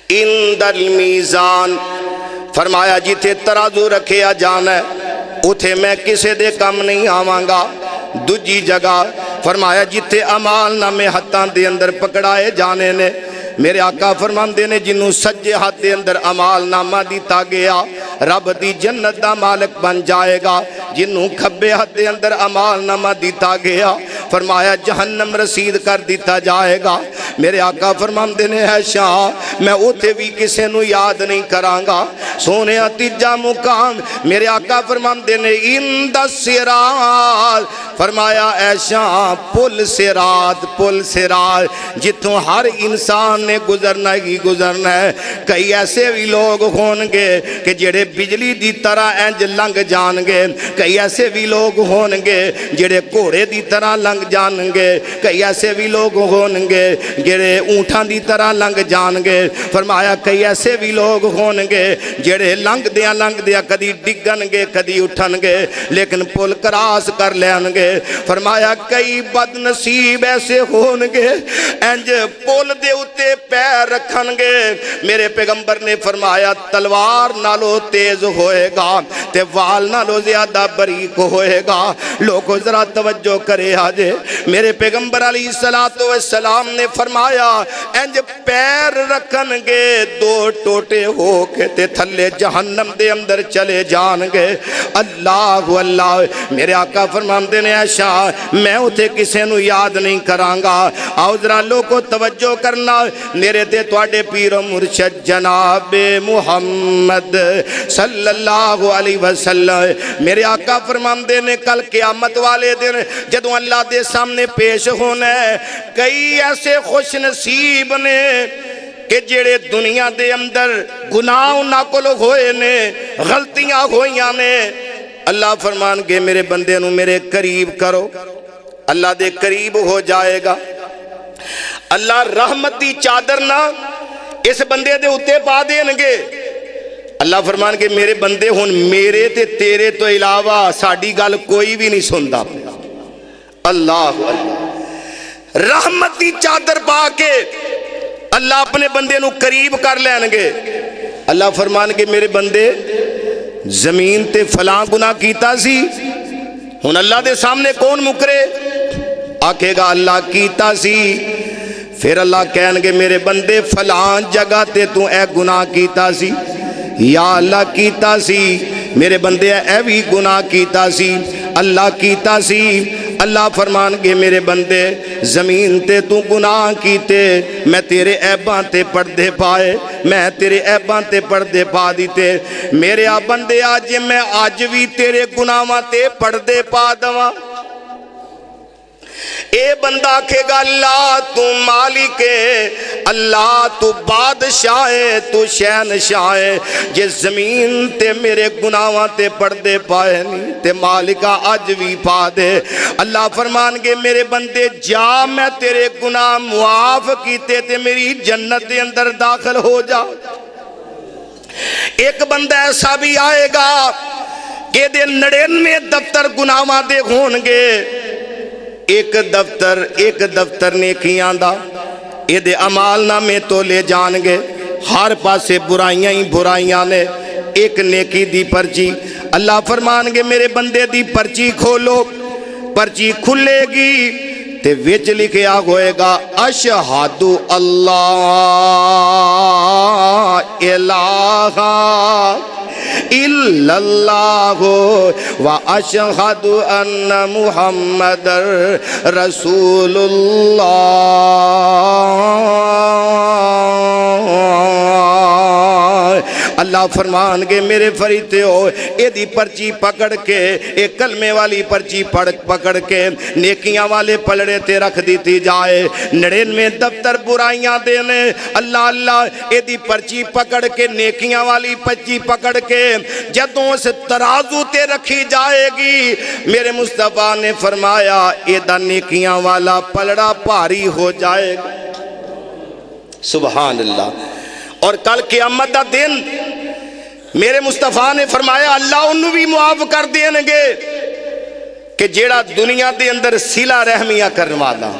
اِنْدَ الْمِيزَانِ، فرمایا جتھے ترازو رکھے آ جانا ہے اتھے میں کسے دے کم نہیں آوانگا۔ دوجی جگہ فرمایا جتھے عمال نامے ہتھاں دے اندر پکڑائے جانے نے، میرے آقا فرماندے نے جنہوں سجے ہاتھ دے اندر عمال نامہ دیتا گیا رب دی جنت دا مالک بن جائے گا، جنہوں کھبے ہاتھ دے اندر عمال نامہ دیتا گیا فرمایا جہنم رسید کر دیتا جائے گا۔ میرے آقا فرماندے نے ہے شاہ میں اوتے بھی کسے نو یاد نہیں کرانگا۔ سونے تیجا مقام میرے آقا فرماندے نے اِنْدَ الصِّرَاط، فرمایا اے شاہ پل صراط جتوں ہر انسان نے گزرنا ہی گزرنا ہے۔ کئی ایسے بھی لوگ ہونگے کہ جڑے بجلی دی طرح انج لنگ جانگے، کئی ایسے بھی لوگ ہونگے جڑے گھوڑے دی طرح لنگ جانگے، کئی ایسے بھی لوگ ہونگے جڑے اونٹاں دی طرح لنگ جانگے۔ فرمایا کئی ایسے بھی لوگ ہونگے جڑے لنگ دیا کدی ڈگنگے کدی اٹھنگے لیکن پل کراس کر لینگے۔ فرمایا کئی بد نصیب ایسے ہونگے انج پل دے اتے پیر رکھنگے۔ میرے پیغمبر نے فرمایا تلوار نالو تیز ہوئے گا تے وال نالو زیادہ باریک ہوئے گا۔ لوگوں ذرا توجہ کرے آجے، میرے پیغمبر علیہ السلام نے فرمایا انج پیر رکھنگے 2 ٹوٹے ہو کے تے تھلے جہنم دے اندر چلے جانگے۔ اللہ اللہ، میرے آقا فرماندے نے عائشہ میں اتے کسے نو یاد نہیں کرانگا۔ آؤ ذرا لوگوں توجہ کرنا، میرے تے تواڈے پیر و مرشد جناب محمد صلی اللہ علیہ وسلم، میرے آقا فرماندے نے کل قیامت والے دن جدوں اللہ دے سامنے پیش ہونا ہے، کئی ایسے خوش نصیب نے کہ جڑے دنیا دے اندر گناہ انہاں کول ہوئے نے، غلطیاں ہوئیاں نے، اللہ فرمان گے میرے بندے نو میرے قریب کرو، اللہ دے قریب ہو جائے گا۔ اللہ رحمت دی چادر نہ اس بندے دے اتے پا دین گے۔ اللہ فرمان گے میرے بندے ہن میرے تے تیرے تو علاوہ ساڈی گل کوئی بھی نہیں سندا۔ اللہ رحمت دی چادر پا کے اللہ اپنے بندے نو قریب کر لین گے۔ اللہ فرمان گے میرے بندے زمین تے فلاں گناہ کیتا سی، ہن اللہ دے سامنے کون مکرے؟ آکھے گا اللہ کیتا سی۔ پھر اللہ کہن گے میرے بندے فلاں جگہ تے تو اے گناہ کیتا سی، یا اللہ کیتا سی میرے بندے اے بھی گناہ کیتا سی، اللہ کیتا سی۔ اللہ فرمان گے میرے بندے زمین تے تو گناہ کیتے، میں تیرے عیباں تے پردے پائے، میں تیرے عیباں تے پردے پا دیتے۔ میرے بندے آج میں آج بھی تیرے گناہاں تے پردے پا دواں۔ اے بندہ کہے گا اللہ تو مالک ہے، اللہ تو بادشاہ ہے، تو شہنشاہ ہے، جس زمین تے میرے گناہاں تے پردے پائے نہیں تے مالکہ آج بھی پا دے۔ اللہ فرمان گے میرے بندے جا میں تیرے گناہ معاف کیتے تے میری جنت دے اندر داخل ہو جا۔ ایک بندہ ایسا بھی آئے گا کہ دے 99 دفتر گناہاں دے ہونگے، ایک دفتر نیکیاں دا اے دے عمال نامے تو لے جان گے، ہر پاسے برائیاں ہی برائیاں نے، ایک نیکی دی پرچی۔ اللہ فرمان گے میرے بندے دی پرچی کھولو، پرچی کھلے گی تے وچ لکھیا ہوئے گا اشہد اللہ الہ الا اللہ واشہد ان محمد رسول اللہ۔ اللہ فرمان گے میرے فریتے ہو اے دی پرچی پکڑ کے، ایک کلمے والی پرچی پکڑ کے نیکیاں والے پلڑے تے رکھ دیتی جائے، 99 دفتر برائیاں دینے۔ اللہ اللہ اے دی پرچی پکڑ کے نیکیاں والی پرچی پکڑ کے جدوں سے ترازو تے رکھی جائے گی، میرے مصطفیٰ نے فرمایا اے دا نیکیاں والا پلڑا بھاری ہو جائے گا۔ سبحان اللہ۔ اور کل قیامت دا دن میرے مصطفیٰ نے فرمایا اللہ انہوں بھی معاف کر دیں گے کہ جیڑا دنیا دے اندر صلہ رحمیاں کرنے والا،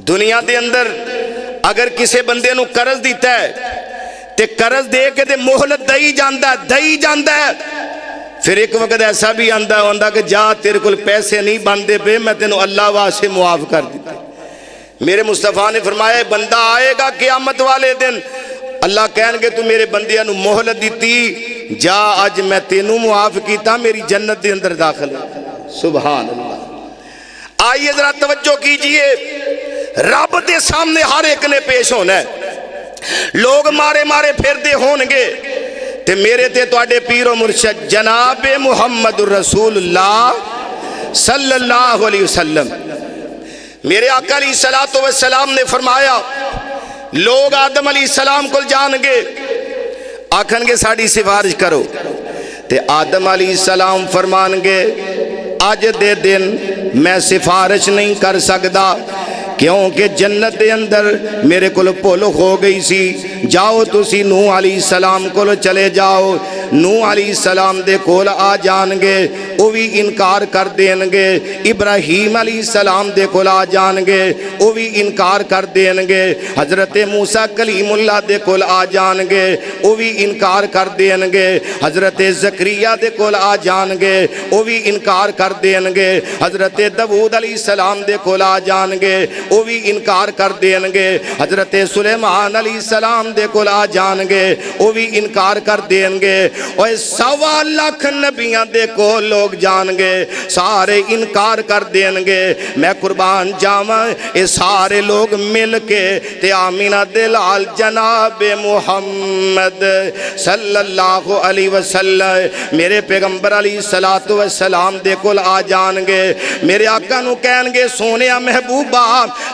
دنیا دے اندر اگر کسے بندے نو قرض دیتا ہے تے قرض دے کے تے مہلت دئی جاندہ ہے، پھر ایک وقت ایسا بھی آندہ کہ جا تیرے کل پیسے نہیں باندھے پہ میں تینوں اللہ واسے معاف کر دیتا۔ میرے مصطفیٰ نے فرمایا بندہ آئے گا قیامت والے دن، اللہ کہن گے تو میرے بندیاں نو مہلت دیتی، جا آج میں تینوں معاف کیتا میری جنت دے اندر داخل۔ سبحان اللہ۔ آئیے ذرا توجہ کیجئے، رب دے سامنے ہر ایک نے پیش ہونا ہے، لوگ مارے پھر دے ہونگے تے میرے تے تواڈے پیر و مرشد جناب محمد رسول اللہ صلی اللہ علیہ وسلم، میرے آقا علیہ السلام نے فرمایا لوگ آدم علیہ السلام کو جان گے، آکھن گے ساڑی سفارش کرو، تے آدم علیہ السلام فرمان گے آج دے دن میں سفارش نہیں کر سکتا کیونکہ جنت دے اندر میرے کل پول ہو گئی سی، جاؤ تسی نوح علیہ السلام کل چلے جاؤ، نوح علیہ السلام دے کول آ جان گے وہ بھی انکار کر دین گے، ابراہیم علیہ السلام دے کول آ جان گے وہ بھی انکار کر دین گے، حضرت موسیٰ کلیم اللہ دے کول آ جان گے وہ بھی انکار کر دین گے، حضرت زکریا دے کول آ جان گے وہ بھی انکار کر دین گے، حضرت داؤد علیہ السلام دے کول آ جان گے وہ بھی انکار کر دین گے، حضرت سلیمان علیہ السلام دے کول آ جان گے وہ بھی انکار کر دین گے، اور 1.25 لاکھ نبیاں دے کو لوگ جان گے سارے انکار کر دین گے، میں قربان جاواں اے سارے لوگ مل کے تے آمینہ دلال جناب محمد صلی اللہ علیہ وسلم میرے پیغمبر علیہ السلام دے کول آ جان گے، میرے آقا نو کہن گے سونیا محبوبہ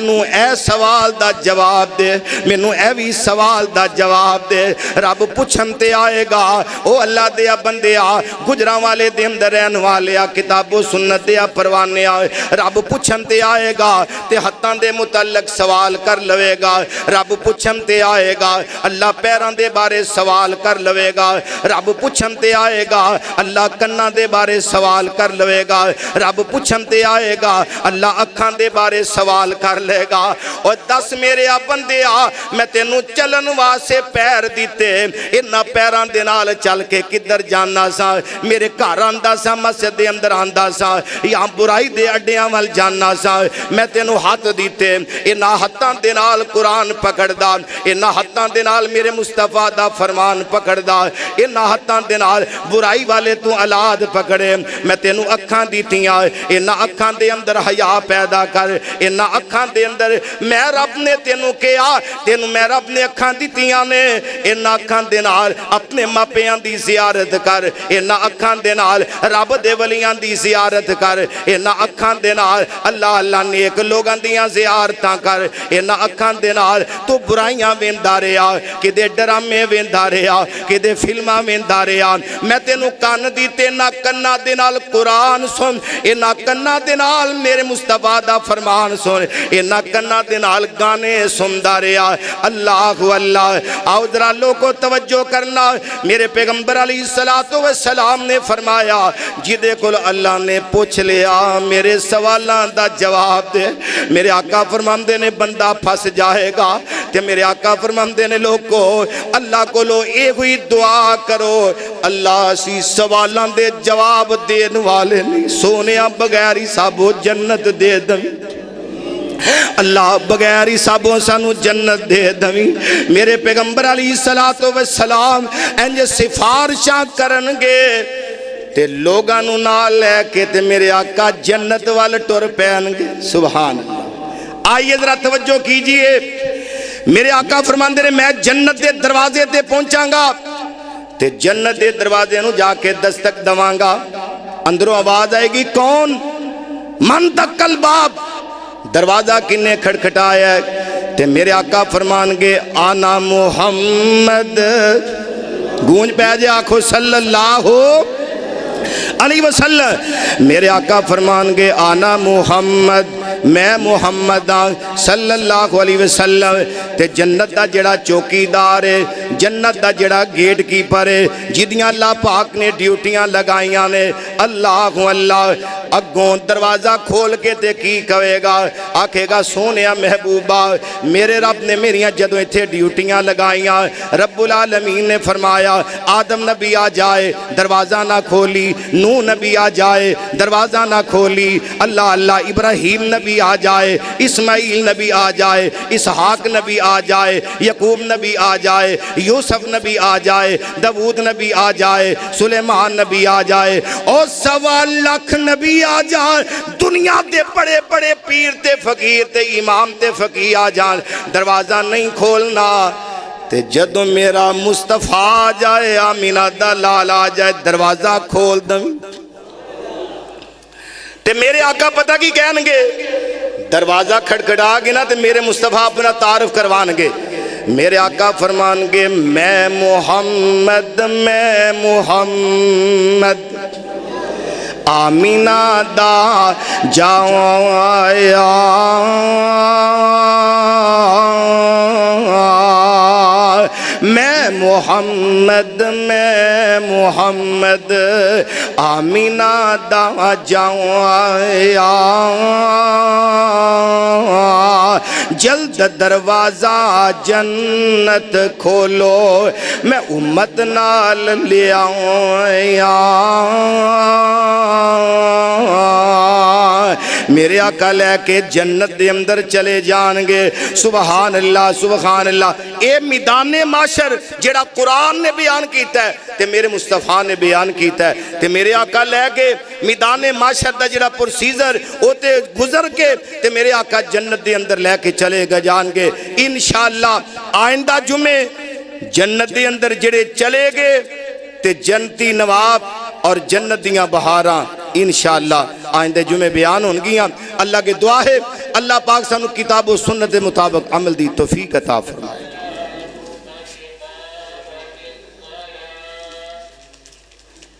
مینوں اے سوال دا جواب دے، مینوں اے بھی سوال دا جواب دے۔ رب پوچھن تے آئے گا او اللہ دیا بندیا، گجراں والے دے اندر رہن والیا، کتاب و سنت دیا پروانے آئے، رب پوچھن تے آئے گا تے ہتھاں دے متعلق سوال کر لوے گا۔ رب پوچھن تے آئے گا اللہ پیراں دے بارے سوال کر لوے گا۔ رب پوچھن تے آئے گا اللہ کناں دے بارے سوال کر لوے گا۔ رب پوچھن تے آئے گا اللہ اکھاں دے بارے سوال کر لے گا۔ اور دس میرے بندیا، میں تینوں چلن واسے پیر دیتے، انہاں پیراں دے نال چل کے کدھر جانا سا؟ میرے گھر آندا سا، مسجد دے اندر آندا سا، یا برائی دے اڈیاں وال جانا سا؟ میں تینوں ہاتھ دیتے، انہاں ہتھاں دے نال قرآن پکڑدا، انہاں ہتھاں دے نال میرے مصطفیٰ دا فرمان پکڑدا، انہاں ہتھاں دے نال برائی والے تو اولاد پکڑے۔ میں تینوں اکھاں دیتیاں، انہاں اکھاں دے اندر حیا پیدا کر، انہاں اکھاں دے اندر میں رب نے تینوں کیا، تینوں میں رب نے اکھاں دیتیاں نے، انہاں اکھاں دے نال اپنے ماپیاں دی زیارت کر، انہاں اکھاں دے نال رب دے ولیاں دی زیارت کر، انہاں اکھاں دے نال اللہ اللہ نیک لوگاں دیاں زیارتاں کر، انہاں اکھاں دے نال تو برائیاں ویندا رہیا، کدے ڈرامے ویندا رہیا، کدے فلماں ویندا رہیا۔ میں تینوں کان دیتے، انہاں کناں دے نال قرآن سن، انہاں کناں دے نال میرے مصطفیٰ دا فرمان سن، انہاں کناں دے نال گانے سندا رہیا۔ اللہ اللہ، آؤ ذرا لوگوں توجہ کرنا، میرے پیغمبر علیہ السلام نے فرمایا جدے کل اللہ نے پوچھ لیا میرے سوالاں دا جواب دے، میرے آقا فرماندے نے بندہ پھنس جائے گا، تے میرے آقا فرماندے نے لوگوں اللہ کو لو اے ہوئی دعا کرو، اللہ سی سوالاں دے جواب دین والے نہیں، سونیا بغیر حسابو جنت دے دیں، اللہ بغیر حسابوں سانو جنت دے دویں۔ میرے پیغمبر علیہ السلام انج سفارشاں کرنگے تے لوگاں نو نال لے کے تے میرے آقا جنت وال ٹر پینگے۔ سبحان اللہ، آئیے ذرا توجہ کیجئے، میرے آقا فرماندے نے میں جنت دے دروازے تے پہنچاں گا تے جنت دے دروازے نو جا کے دستک دواں گا، اندروں آواز آئے گی کون؟ من دق الباب، دروازہ کنے کھڑکھٹایا ہے؟ تے میرے آقا فرمان گے آنا محمد، گونج پہ جے آنکھو صلی اللہ علیہ وسلم، میرے آقا فرمان گے آنا محمد، میں محمد صلی اللہ علیہ وسلم، تے جنت دا جڑا چوکی دار ہے، جنت دا جڑا گیٹ کیپر ہے، جدیاں اللہ پاک نے ڈیوٹیاں لگائیاں نے، اللہ اللہ اگوں دروازہ کھول کے تے کی کہے گا، آکھے گا سونیا محبوبہ میرے رب نے میریاں جدوں اتھے ڈیوٹیاں لگائیاں، رب العالمین نے فرمایا آدم نبی آ جائے دروازہ نہ کھولی، نوح نبی آ جائے دروازہ نہ کھولی، اللہ اللہ ابراہیم نبی آ جائے، اسماعیل نبی آ جائے، اسحاق نبی آ جائے، یعقوب نبی آ جائے، یوسف نبی آ جائے، داؤد نبی آ جائے، سلیمان نبی آ جائے، اور 1.25 لاکھ نبی آ جائے، دنیا دے بڑے بڑے پیر تے فقیر تے امام تے فقیر آ جائے، دروازہ نہیں کھولنا، تے جدوں میرا مصطفیٰ آ جائے، آمینہ دا لال آ جائے، دروازہ کھول دوں، تے میرے آقا پتہ کی کہنگے دروازہ کھڑکڑا گے نا تے میرے مصطفیٰ اپنا تعارف کروانگے، میرے آقا فرمانگے میں محمد آمینہ دا جایا، میں محمد آمینہ دا جایا، جلد دروازہ جنت کھولو میں امت نال لے آیا، میرے آقا لے کے جنت دے اندر چلے جانگے۔ سبحان اللہ سبحان اللہ، اے میدان معاشر جڑا قرآن نے بیان کیتا ہے تے میرے مصطفیٰ نے بیان کیتا ہے، تے میرے آقا لے کے میدان معاشر دا جڑا پرسیزر ہوتے گزر کے تے میرے آقا جنت دے اندر لے کے چلے گا جانگے۔ انشاءاللہ آئندہ جمعے جنت دے اندر جڑے چلے گے تے جنتی نواب اور جنت دیاں بہاراں انشاءاللہ آئندہ جمعے بیان ہونگیاں۔ اللہ کے دعا ہے اللہ پاک سانو کتاب و سنت دے مطابق عمل دی توفیق عطا فرمائے۔